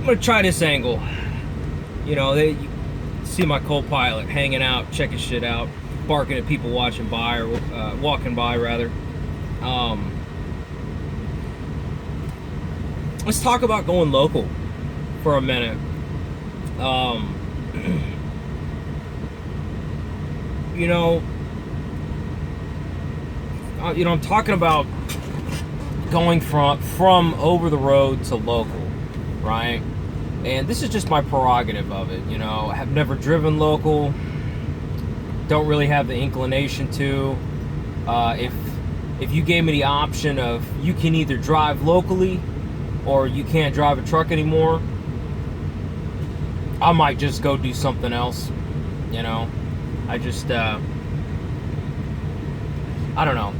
gonna try this angle. You know, you see my co-pilot hanging out, checking shit out, barking at people watching by or walking by rather. Let's talk about going local for a minute. You know, I'm talking about going from over the road to local, right? And this is just my prerogative of it. You know, I have never driven local. Don't really have the inclination to. If you gave me the option of you can either drive locally or you can't drive a truck anymore, I might just go do something else. You know, I just I don't know.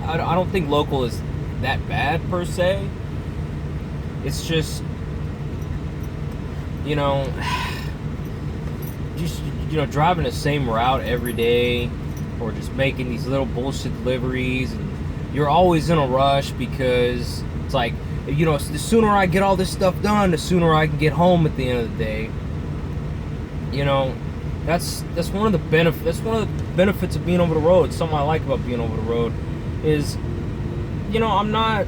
I don't think local is that bad per se. It's just, you know, just, you know, driving the same route every day, or just making these little bullshit deliveries, and you're always in a rush because it's like, you know, the sooner I get all this stuff done, the sooner I can get home at the end of the day. You know, that's one of the benefits of being over the road. Something I like about being over the road is, you know, I'm not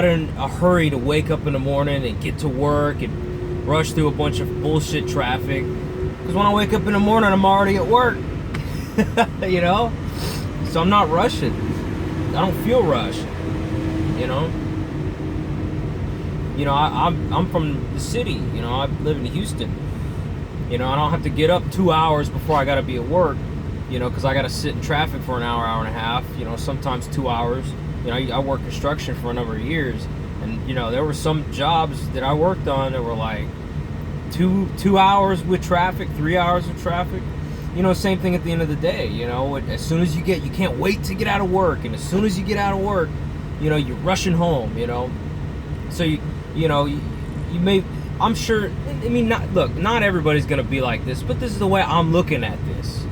in a hurry to wake up in the morning and get to work and rush through a bunch of bullshit traffic. Because when I wake up in the morning, I'm already at work. You know, so I'm not rushing. I don't feel rushed. You know. I'm from the city. You know, I live in Houston. You know, I don't have to get up 2 hours before I got to be at work. You know, because I got to sit in traffic for an hour, hour and a half. You know, sometimes 2 hours. You know, I worked construction for a number of years, and you know, there were some jobs that I worked on that were like two hours with traffic, 3 hours with traffic. You know, same thing at the end of the day. You know, as soon as you can't wait to get out of work, and as soon as you get out of work, you know, you're rushing home. You know, so you may, I'm sure. I mean, not everybody's gonna be like this, but this is the way I'm looking at this.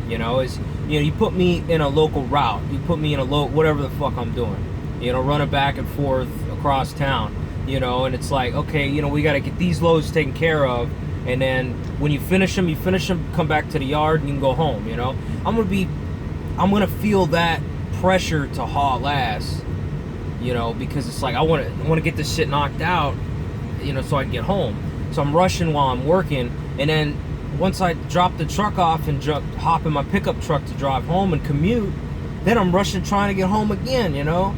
You know, you put me in a local route, you put me in whatever the fuck I'm doing. You know, running back and forth across town. You know, and it's like, okay, you know, we got to get these loads taken care of, and then when you finish them, come back to the yard, and you can go home. You know, I'm gonna feel that pressure to haul ass. You know, because it's like I want to get this shit knocked out. You know, so I can get home. So I'm rushing while I'm working, and then once I drop the truck off and hop in my pickup truck to drive home and commute, then I'm rushing trying to get home again. You know,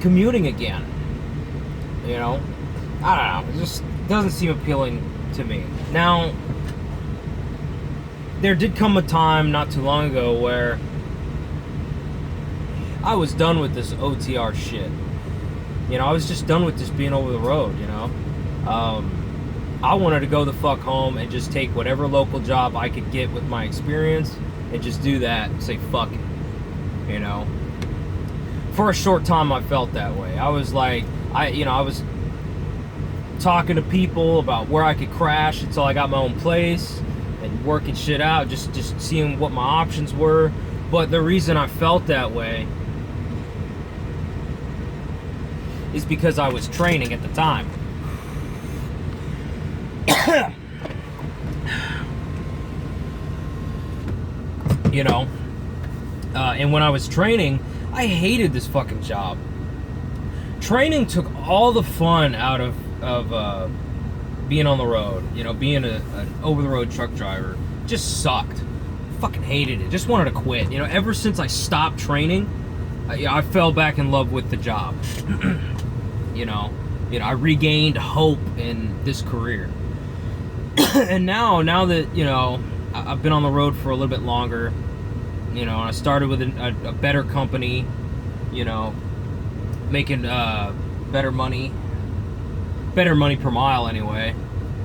commuting again. You know, I don't know. It just doesn't seem appealing to me. Now, there did come a time not too long ago where I was done with this OTR shit. You know, I was just done with just being over the road, you know. I wanted to go the fuck home and just take whatever local job I could get with my experience and just do that and say fuck it. You know. For a short time I felt that way. I was like, I was talking to people about where I could crash until I got my own place and working shit out, just seeing what my options were. But the reason I felt that way is because I was training at the time. You know, and when I was training, I hated this fucking job. Training took all the fun out of being on the road. You know, being an over-the-road truck driver just sucked. Fucking hated it. Just wanted to quit. You know, ever since I stopped training, I fell back in love with the job. You know, I regained hope in this career. And now that, you know, I've been on the road for a little bit longer, you know, and I started with a better company, you know, making better money per mile anyway.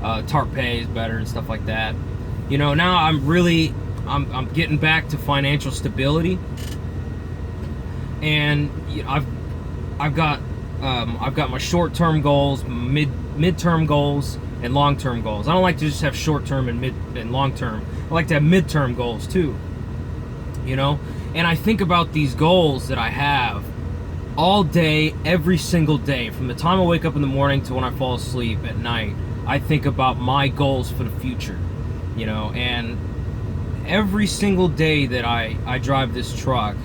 TARP pay is better and stuff like that. You know, now I'm getting back to financial stability, and you know, I've got my short-term goals, mid-term goals, and long-term goals. I don't like to just have short-term and long-term. I like to have mid-term goals too. You know, and I think about these goals that I have, all day, every single day, from the time I wake up in the morning to when I fall asleep at night, I think about my goals for the future, you know, and every single day that I drive this truck,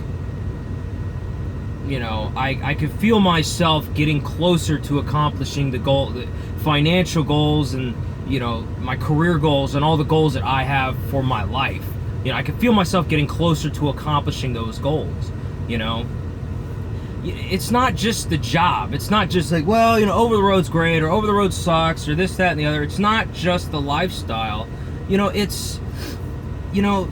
you know, I can feel myself getting closer to accomplishing the financial goals, and, you know, my career goals and all the goals that I have for my life. You know, I can feel myself getting closer to accomplishing those goals, you know. It's not just the job. It's not just like, well, you know, over the road's great, or over the road sucks, or this, that, and the other. It's not just the lifestyle. You know, it's, you know,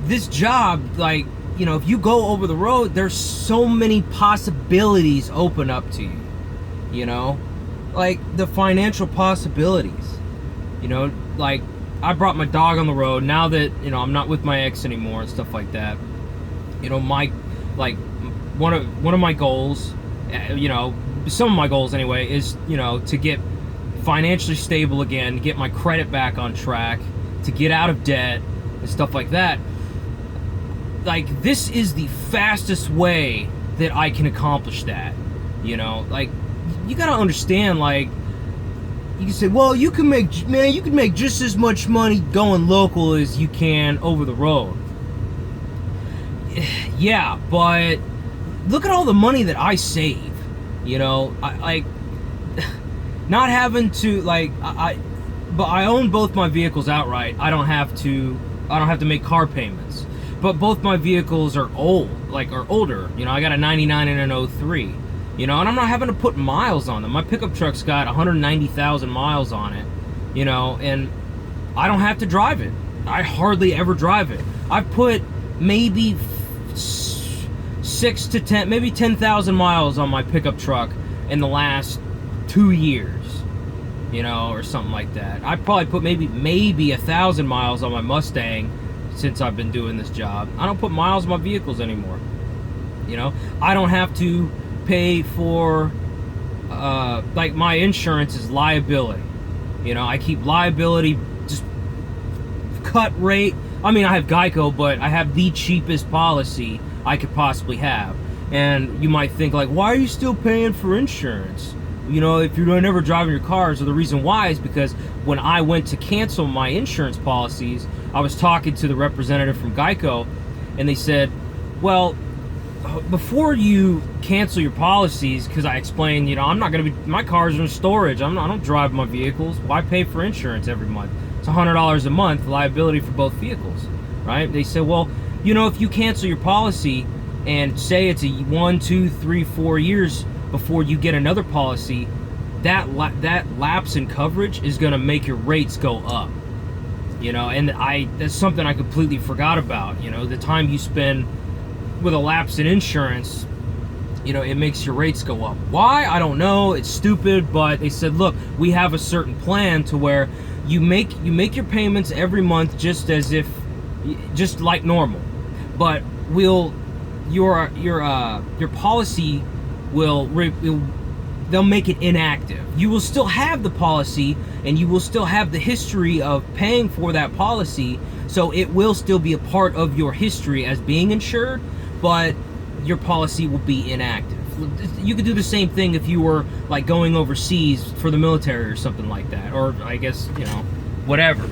this job, like, you know, if you go over the road, there's so many possibilities open up to you, you know, like the financial possibilities, you know, like I brought my dog on the road now that, you know, I'm not with my ex anymore and stuff like that. You know, my, like, one of my goals, you know, some of my goals anyway, is, you know, to get financially stable again, to get my credit back on track, to get out of debt and stuff like that. Like, this is the fastest way that I can accomplish that, you know. Like, you gotta understand, like, you can say, well, you can make just as much money going local as you can over the road. Yeah, but look at all the money that I save, you know. I like not having to, like, but I own both my vehicles outright. I don't have to make car payments. But both my vehicles are older. You know, I got a 99 and an 03. You know, and I'm not having to put miles on them. My pickup truck's got 190,000 miles on it, you know, and I don't have to drive it. I hardly ever drive it. I've put maybe 6 to 10, maybe 10,000 miles on my pickup truck in the last 2 years, you know, or something like that. I probably put maybe 1,000 miles on my Mustang since I've been doing this job. I don't put miles on my vehicles anymore. You know, I don't have to pay for, like, my insurance is liability. You know, I keep liability just cut rate. I mean, I have Geico, but I have the cheapest policy I could possibly have. And you might think, like, why are you still paying for insurance? You know, if you're never driving your cars. So the reason why is because when I went to cancel my insurance policies, I was talking to the representative from Geico, and they said, well, before you cancel your policies, because I explained, you know, I'm not going to be, my cars are in storage. I don't drive my vehicles. Why pay for insurance every month? It's $100 a month, liability for both vehicles, right? They said, well, you know, if you cancel your policy and say it's a 1, 2, 3, 4 years before you get another policy, that lapse in coverage is going to make your rates go up. You know, and that's something I completely forgot about. You know, the time you spend with a lapse in insurance, you know, it makes your rates go up. Why? I don't know. It's stupid, but they said, look, we have a certain plan to where you make your payments every month just like normal, but your policy they'll make it inactive. You will still have the policy, and you will still have the history of paying for that policy, so it will still be a part of your history as being insured, but your policy will be inactive. You could do the same thing if you were, like, going overseas for the military or something like that, or I guess, you know, whatever.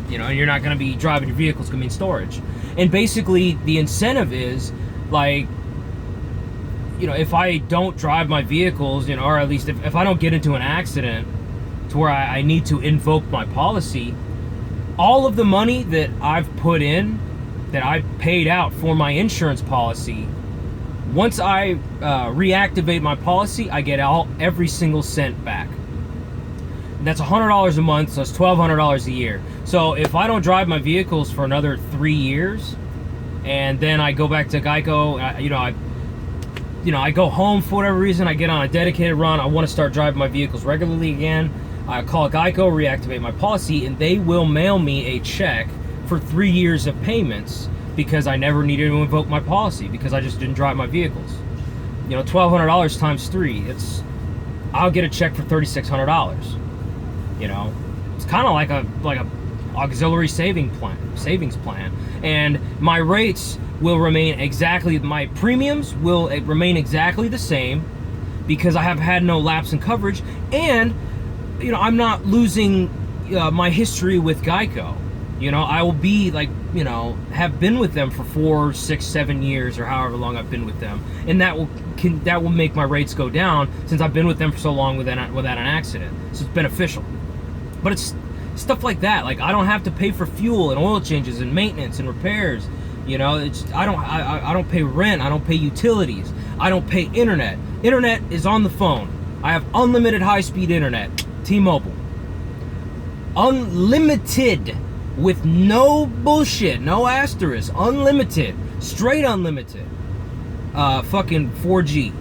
You know, and you're not going to be driving your vehicle, it's going to be in storage. And basically, the incentive is, like, you know, if I don't drive my vehicles, you know, or at least if I don't get into an accident to where I need to invoke my policy, all of the money that I've put in, that I paid out for my insurance policy, once I reactivate my policy, I get every single cent back. And that's $100 a month, so it's $1,200 a year. So if I don't drive my vehicles for another 3 years, and then I go back to Geico, I go home for whatever reason, I get on a dedicated run, I want to start driving my vehicles regularly again, I call Geico, reactivate my policy, and they will mail me a check for 3 years of payments because I never needed to invoke my policy because I just didn't drive my vehicles. You know, $1,200 times 3, I'll get a check for $3,600. You know, it's kind of like a auxiliary savings plan. And my rates will remain exactly, my premiums will remain exactly the same because I have had no lapse in coverage, and you know, I'm not losing my history with Geico. You know, I will be like, you know, have been with them for 4, 6, 7 years or however long I've been with them, and that will make my rates go down since I've been with them for so long without an accident. So it's beneficial. But it's stuff like that. Like, I don't have to pay for fuel and oil changes and maintenance and repairs. You know, I don't pay rent. I don't pay utilities. I don't pay internet. Internet is on the phone. I have unlimited high-speed internet. T-Mobile. Unlimited. With no bullshit, no asterisk, unlimited, straight unlimited. Fucking 4G.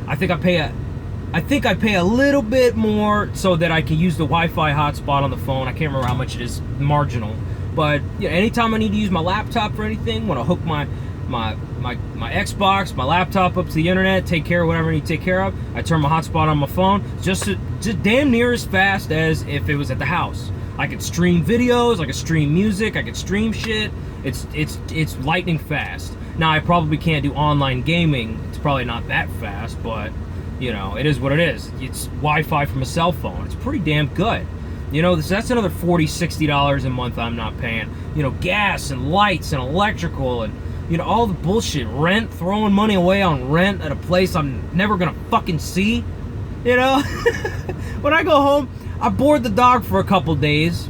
I think I pay a little bit more so that I can use the Wi-Fi hotspot on the phone. I can't remember how much it is, marginal. But you know, anytime I need to use my laptop for anything, when I hook my Xbox, my laptop up to the internet, take care of whatever I need to take care of, I turn my hotspot on my phone, just damn near as fast as if it was at the house. I could stream videos, I could stream music, I could stream shit. It's lightning fast. Now, I probably can't do online gaming. It's probably not that fast, but you know, it is what it is. It's Wi-Fi from a cell phone. It's pretty damn good. You know, that's another $40, $60 a month I'm not paying. You know, gas and lights and electrical and, you know, all the bullshit. Rent, throwing money away on rent at a place I'm never gonna fucking see. You know? When I go home, I board the dog for a couple days,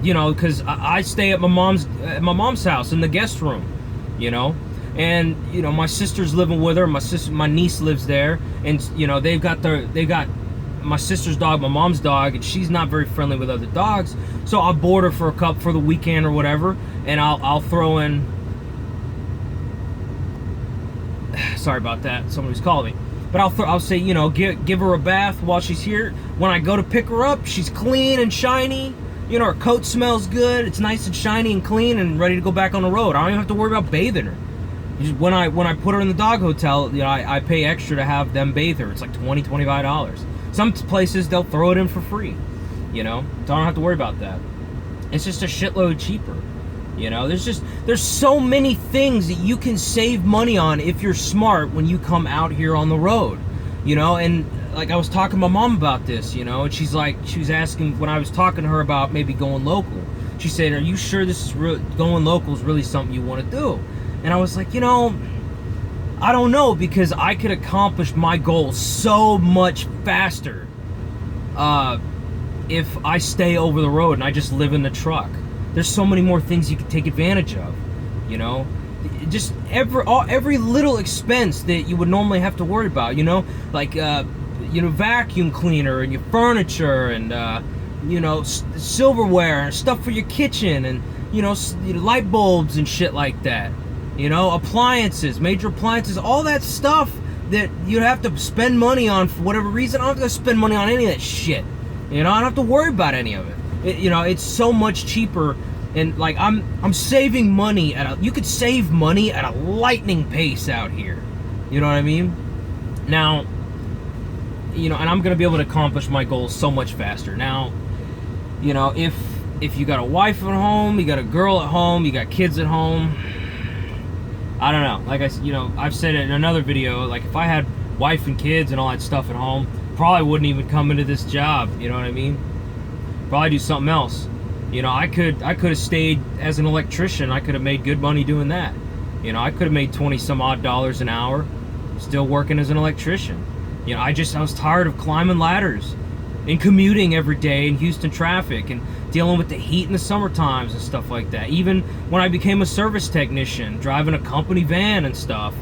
you know, because I stay at my mom's house in the guest room, you know, and you know, my sister's living with her. My niece lives there, and you know, they've got my sister's dog, my mom's dog, and she's not very friendly with other dogs. So I'll board her for the weekend or whatever, and I'll throw in. Sorry about that. Somebody's calling me. But I'll say, you know, give her a bath while she's here. When I go to pick her up, she's clean and shiny. You know, her coat smells good. It's nice and shiny and clean and ready to go back on the road. I don't even have to worry about bathing her. When I put her in the dog hotel, you know, I pay extra to have them bathe her. It's like $20, $25. Some places they'll throw it in for free. You know, so I don't have to worry about that. It's just a shitload cheaper. You know, there's so many things that you can save money on if you're smart when you come out here on the road. You know, and like I was talking to my mom about this, you know, and she was asking when I was talking to her about maybe going local. She said, "Are you sure this is going local is really something you want to do?" And I was like, you know, I don't know, because I could accomplish my goal so much faster if I stay over the road and I just live in the truck. There's so many more things you can take advantage of, you know? Just every little expense that you would normally have to worry about, you know? Like, you know, vacuum cleaner and your furniture and, you know, silverware and stuff for your kitchen and, you know, light bulbs and shit like that. You know, appliances, major appliances, all that stuff that you'd have to spend money on for whatever reason. I don't have to spend money on any of that shit. You know, I don't have to worry about any of it. You know, it's so much cheaper, and like I'm saving money you could save money at a lightning pace out here. You know what I mean? Now, you know, and I'm gonna be able to accomplish my goals so much faster. Now, you know, if you got a wife at home, you got a girl at home, you got kids at home, I don't know. Like you know, I've said it in another video. Like if I had wife and kids and all that stuff at home, probably wouldn't even come into this job. You know what I mean? Probably do something else. You know, I could have stayed as an electrician. I could have made good money doing that. You know, I could have made $20 some odd an hour still working as an electrician. You know, I was tired of climbing ladders and commuting every day in Houston traffic and dealing with the heat in the summer times and stuff like that. Even when I became a service technician, driving a company van and stuff,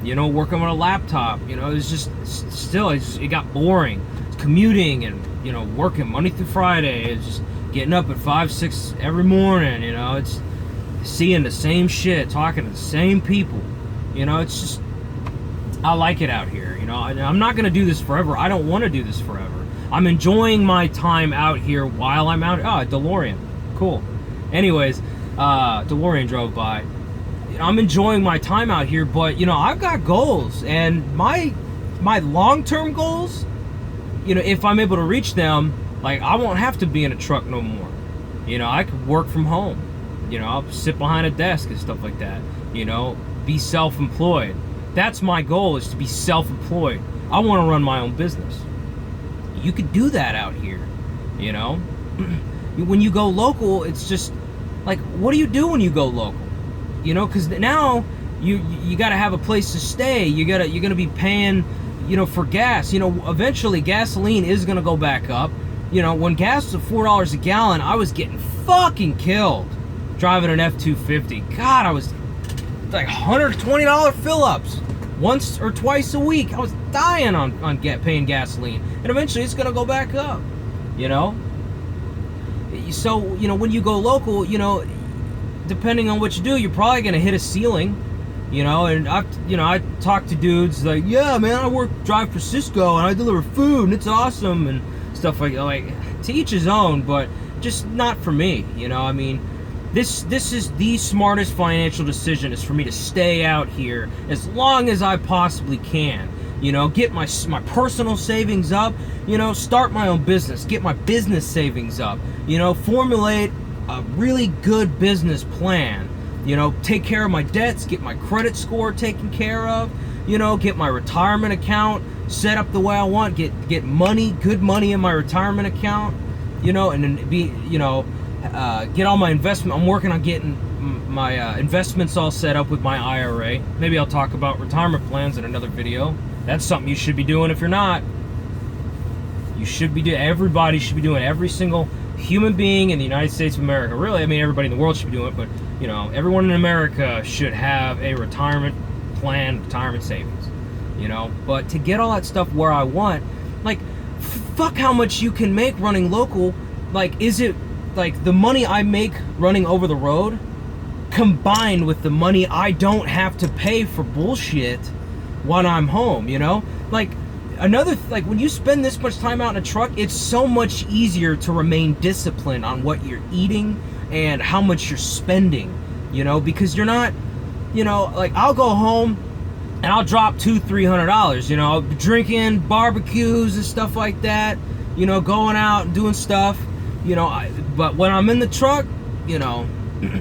you know, working on a laptop, you know, it got boring. It's commuting and, you know, working Monday through Friday. It's just getting up at 5, 6 every morning, you know, it's seeing the same shit, talking to the same people. You know, it's just, I like it out here, you know. I'm not going to do this forever. I don't want to do this forever. I'm enjoying my time out here while I'm out. Oh, a DeLorean. Cool. Anyways, DeLorean drove by. I'm enjoying my time out here, but, you know, I've got goals. And my long-term goals, you know, if I'm able to reach them, like, I won't have to be in a truck no more. You know, I could work from home. You know, I'll sit behind a desk and stuff like that. You know, be self-employed. That's my goal, is to be self-employed. I want to run my own business. You could do that out here, you know. When you go local, it's just like, what do you do when you go local? You know, because now you got to have a place to stay. You're gonna be paying, you know, for gas. You know, eventually gasoline is gonna go back up. You know, when gas was $4 a gallon, I was getting fucking killed driving an F-250. God, I was like $120 fill-ups once or twice a week. I was dying on paying gasoline, and eventually it's gonna go back up. You know. So, you know, when you go local, you know, depending on what you do, you're probably gonna hit a ceiling, you know. And I talk to dudes like, yeah, man, I drive for Cisco and I deliver food and it's awesome and stuff like to each his own, but just not for me, you know. I mean, this is the smartest financial decision, is for me to stay out here as long as I possibly can. You know, get my personal savings up, you know, start my own business, get my business savings up, you know, formulate a really good business plan, you know, take care of my debts, get my credit score taken care of, you know, get my retirement account set up the way I want, get money, good money in my retirement account, you know, and then get all my investment. I'm working on getting my investments all set up with my IRA. Maybe I'll talk about retirement plans in another video. That's something you should be doing. If you're not, you should be doing. Everybody should be doing. Every single human being in the United States of America. Really, I mean, everybody in the world should be doing it. But, you know, everyone in America should have a retirement plan, retirement savings. You know, but to get all that stuff where I want, like, fuck how much you can make running local. Like, is it like the money I make running over the road combined with the money I don't have to pay for bullshit when I'm home, you know? Like, like when you spend this much time out in a truck, it's so much easier to remain disciplined on what you're eating and how much you're spending, you know, because you're not, you know, like, I'll go home and I'll drop $200-300, you know, drinking, barbecues and stuff like that, you know, going out and doing stuff, you know. But when I'm in the truck, you know,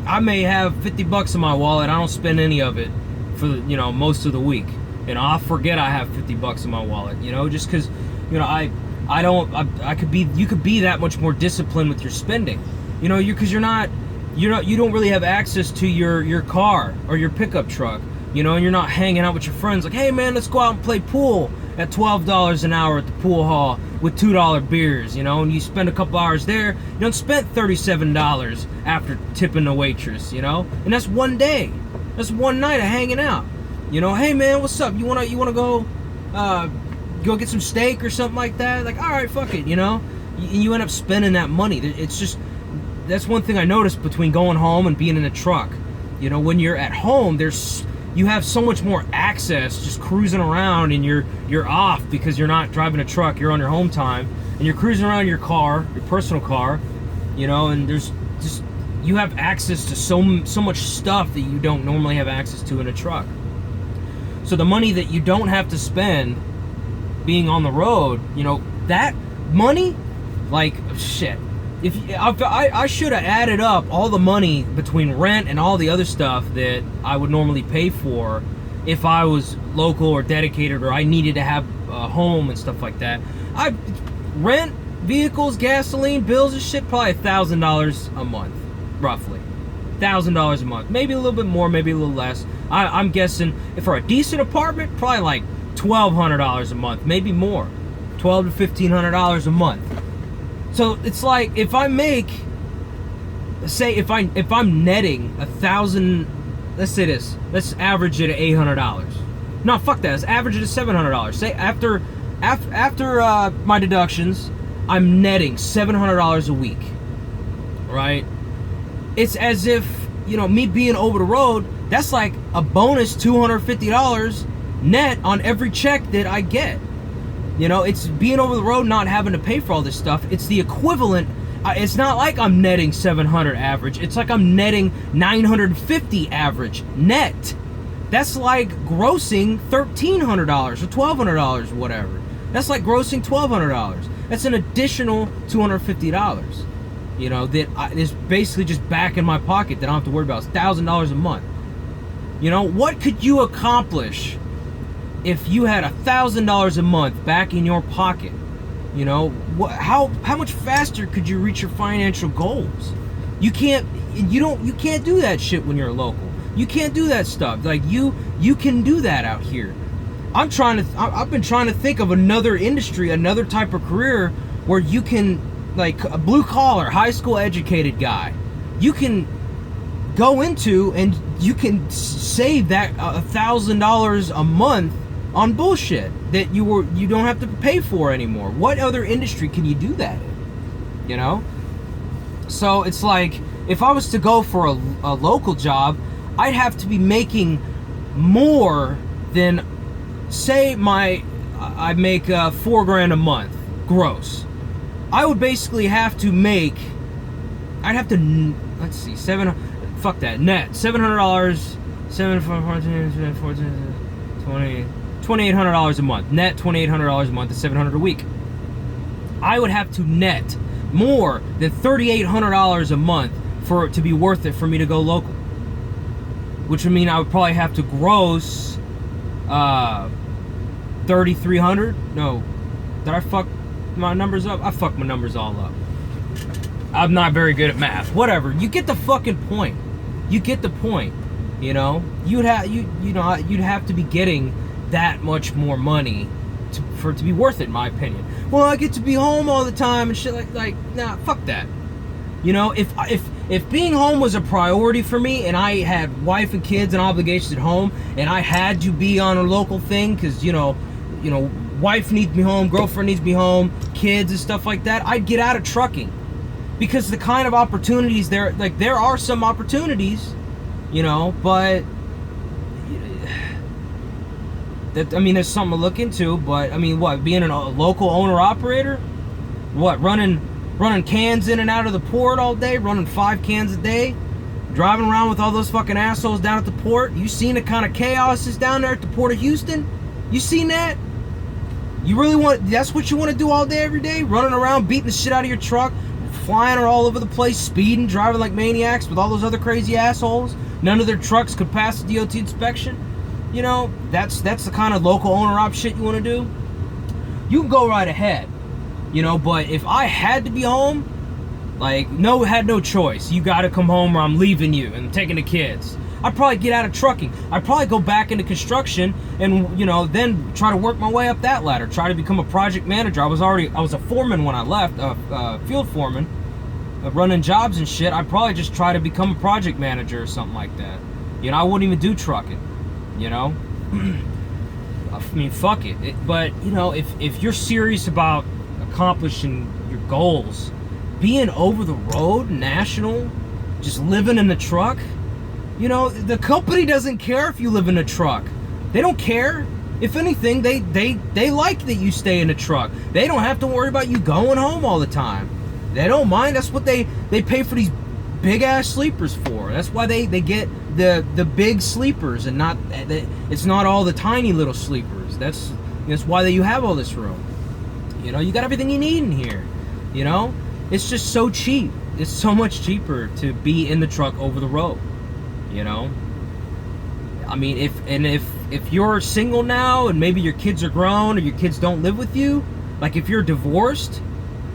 I may have $50 in my wallet. I don't spend any of it for, you know, most of the week. You know, I'll forget I have $50 in my wallet, you know, just because, you know, you could be that much more disciplined with your spending, you know, because you don't really have access to your car or your pickup truck, you know, and you're not hanging out with your friends like, hey man, let's go out and play pool at $12 an hour at the pool hall with $2 beers, you know, and you spend a couple hours there. You don't spend $37 after tipping the waitress, you know, and that's one day, that's one night of hanging out. You know, hey man, what's up? You wanna go get some steak or something like that? Like, all right, fuck it, you know. You end up spending that money. It's just, that's one thing I noticed between going home and being in a truck. You know, when you're at home, you have so much more access, just cruising around, and you're off because you're not driving a truck. You're on your home time, and you're cruising around your car, your personal car, you know, and there's just, you have access to so much stuff that you don't normally have access to in a truck. So the money that you don't have to spend being on the road, you know, that money, like, shit. I should have added up all the money between rent and all the other stuff that I would normally pay for if I was local or dedicated, or I needed to have a home and stuff like that. Rent, vehicles, gasoline, bills and shit, probably $1,000 a month, roughly. $1,000 a month, maybe a little bit more, maybe a little less. I'm guessing if for a decent apartment, probably like $1,200 a month, maybe more, $1,200 to $1,500 a month. So it's like, if I make, say, if I'm netting $1,000, let's say this, let's average it at $800. No, fuck that. Let's average it at $700. Say after my deductions, I'm netting $700 a week, right? It's as if, you know, me being over the road, that's like a bonus $250 net on every check that I get. You know, it's being over the road, not having to pay for all this stuff. It's the equivalent. It's not like I'm netting 700 average. It's like I'm netting 950 average net. That's like grossing $1,300 or $1,200 or whatever. That's like grossing $1,200. That's an additional $250. you know, that is basically just back in my pocket that I don't have to worry about. It's $1,000 a month. You know, what could you accomplish if you had $1,000 a month back in your pocket? You know, how much faster could you reach your financial goals? You can't do that shit when you're a local. You can't do that stuff. Like you can do that out here. I've been trying to think of another industry, another type of career where you can, like a blue collar, high school educated guy, you can go into and you can save that $1,000 a month on bullshit that you don't have to pay for anymore. What other industry can you do that in? You know? So it's like, if I was to go for a local job, I'd have to be making more than, say I make $4,000 a month gross. I would basically have to make, let's see, net $700, $2,800 a month. Net $2,800 a month is $700 a week. I would have to net more than $3,800 a month for it to be worth it for me to go local. Which would mean I would probably have to gross $3,300. No, did I fuck my numbers up? I fucked my numbers all up. I'm not very good at math. Whatever. You get the fucking point. You get the point. You know, you'd have to be getting that much more money for it to be worth it, in my opinion. Well, I get to be home all the time and shit like nah, fuck that. You know, if being home was a priority for me and I had wife and kids and obligations at home and I had to be on a local thing because you know, wife needs me home, girlfriend needs me home, kids and stuff like that, I'd get out of trucking. Because the kind of opportunities there are some opportunities, you know, but there's something to look into. But what, being a local owner operator, what, running cans in and out of the port all day, running 5 cans a day, driving around with all those fucking assholes down at the port. You seen the kind of chaos that's down there at the Port of Houston? You seen that? You really that's what you want to do all day, every day? Running around, beating the shit out of your truck, flying all over the place, speeding, driving like maniacs with all those other crazy assholes. None of their trucks could pass the DOT inspection. You know, that's the kind of local owner-op shit you want to do. You can go right ahead, you know, but if I had to be home, had no choice. You got to come home or I'm leaving you and taking the kids. I'd probably get out of trucking. I'd probably go back into construction and, you know, then try to work my way up that ladder. Try to become a project manager. I was a foreman when I left, field foreman, running jobs and shit. I'd probably just try to become a project manager or something like that. You know, I wouldn't even do trucking, you know? Fuck it. But, you know, if you're serious about accomplishing your goals, being over the road, national, just living in the truck, you know, the company doesn't care if you live in a truck. They don't care. If anything, they like that you stay in the truck. They don't have to worry about you going home all the time. They don't mind. That's what they pay for these big ass sleepers for. That's why they get the big sleepers and it's not all the tiny little sleepers. That's why you have all this room. You know, you got everything you need in here. You know, it's just so cheap. It's so much cheaper to be in the truck over the road. You know, if you're single now and maybe your kids are grown or your kids don't live with you, like if you're divorced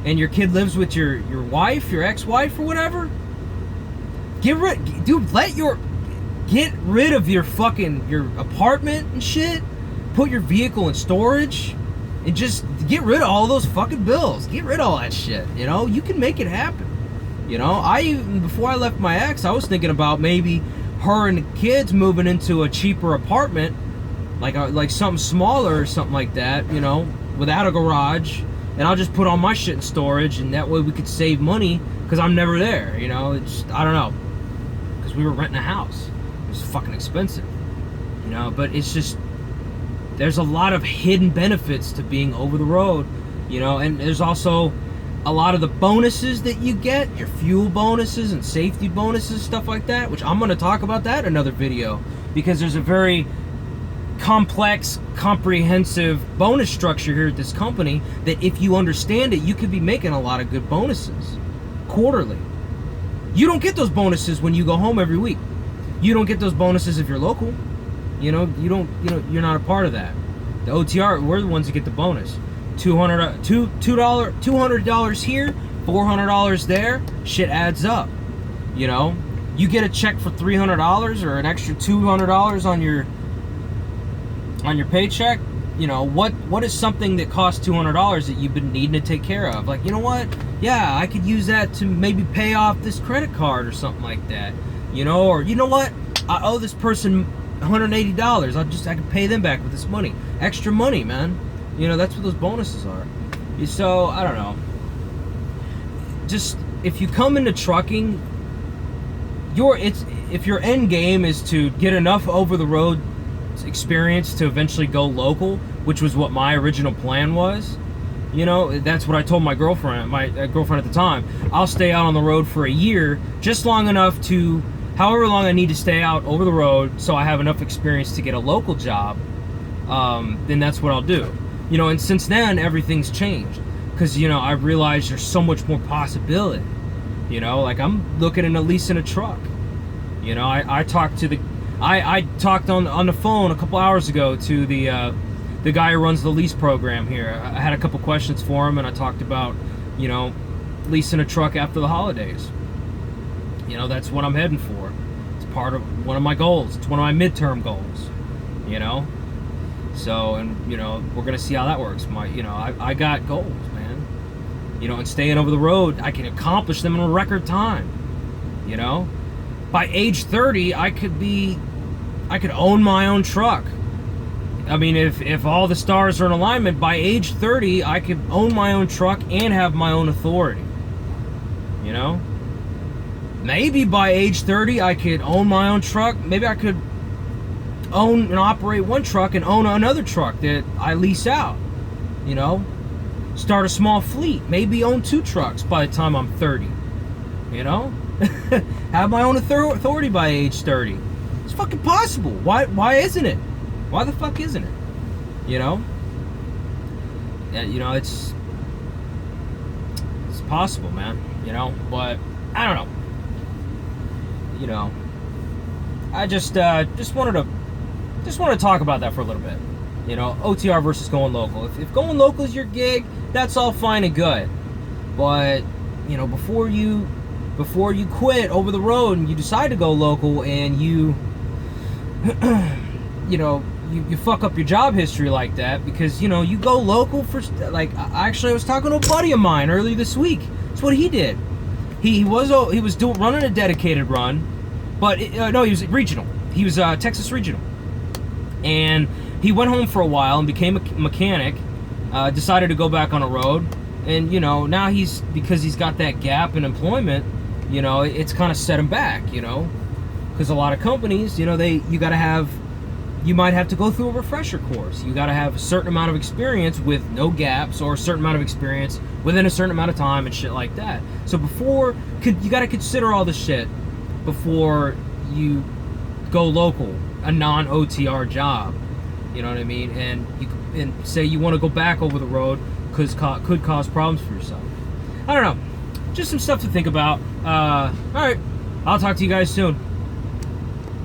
and your kid lives with your wife, your ex-wife or whatever, get rid of your apartment and shit, put your vehicle in storage and just get rid of all those fucking bills. Get rid of all that shit. You know, you can make it happen. You know, before I left my ex, I was thinking about maybe her and the kids moving into a cheaper apartment, like something smaller or something like that, you know, without a garage, and I'll just put all my shit in storage, and that way we could save money because I'm never there, you know. I don't know, because we were renting a house. It was fucking expensive, you know. But it's just, there's a lot of hidden benefits to being over the road, you know. And there's also a lot of the bonuses that you get, your fuel bonuses and safety bonuses, stuff like that, which I'm going to talk about that in another video, because there's a very complex, comprehensive bonus structure here at this company that if you understand it, you could be making a lot of good bonuses. quarterly. You don't get those bonuses when you go home every week. You don't get those bonuses if you're local. You know, you're not a part of that. The OTR, we're the ones that get the bonus. $200 here, $400 there. Shit adds up. You know, you get a check for $300 or an extra $200 on your paycheck. You know, what is something that costs $200 that you've been needing to take care of? Like, you know what? Yeah, I could use that to maybe pay off this credit card or something like that. You know, or you know what? I owe this person $180. I can pay them back with this money. Extra money, man. You know, that's what those bonuses are. So, I don't know. Just, if you come into trucking, if your end game is to get enough over the road experience to eventually go local, which was what my original plan was, you know, that's what I told my girlfriend at the time. I'll stay out on the road for a year, just long enough to, however long I need to stay out over the road so I have enough experience to get a local job, then that's what I'll do. You know, and since then, everything's changed. Because, you know, I've realized there's so much more possibility. You know, like I'm looking into leasing a truck. You know, I talked on the phone a couple hours ago to the guy who runs the lease program here. I had a couple questions for him, and I talked about, you know, leasing a truck after the holidays. You know, that's what I'm heading for. It's part of one of my goals. It's one of my midterm goals, you know? So, and, you know, we're going to see how that works. I got goals, man. You know, and staying over the road, I can accomplish them in a record time, you know? By age 30, I could own my own truck. I mean, if all the stars are in alignment, by age 30, I could own my own truck and have my own authority, you know? Maybe by age 30, I could own my own truck. Maybe I could own and operate one truck and own another truck that I lease out. You know? Start a small fleet. Maybe own 2 trucks by the time I'm 30. You know? Have my own authority by age 30. It's fucking possible. Why isn't it? Why the fuck isn't it? You know? You know, it's possible, man. You know? But, I don't know. You know, I just wanted to talk about that for a little bit. You know, OTR versus going local. If going local is your gig, that's all fine and good. But, you know, before you quit over the road and you decide to go local and you know, you fuck up your job history like that because, you know, you go local for, like, I was talking to a buddy of mine earlier this week. That's what he did. He was running a dedicated run, but no, he was regional. He was Texas regional, and he went home for a while and became a mechanic. Decided to go back on the road, and you know now because he's got that gap in employment. You know, it's kind of set him back. You know, because a lot of companies, you know, you might have to go through a refresher course. You got to have a certain amount of experience with no gaps, or a certain amount of experience within a certain amount of time and shit like that. So you got to consider all this shit before you go local, a non-OTR job. You know what I mean? And say you want to go back over the road could cause problems for yourself. I don't know. Just some stuff to think about. All right. I'll talk to you guys soon.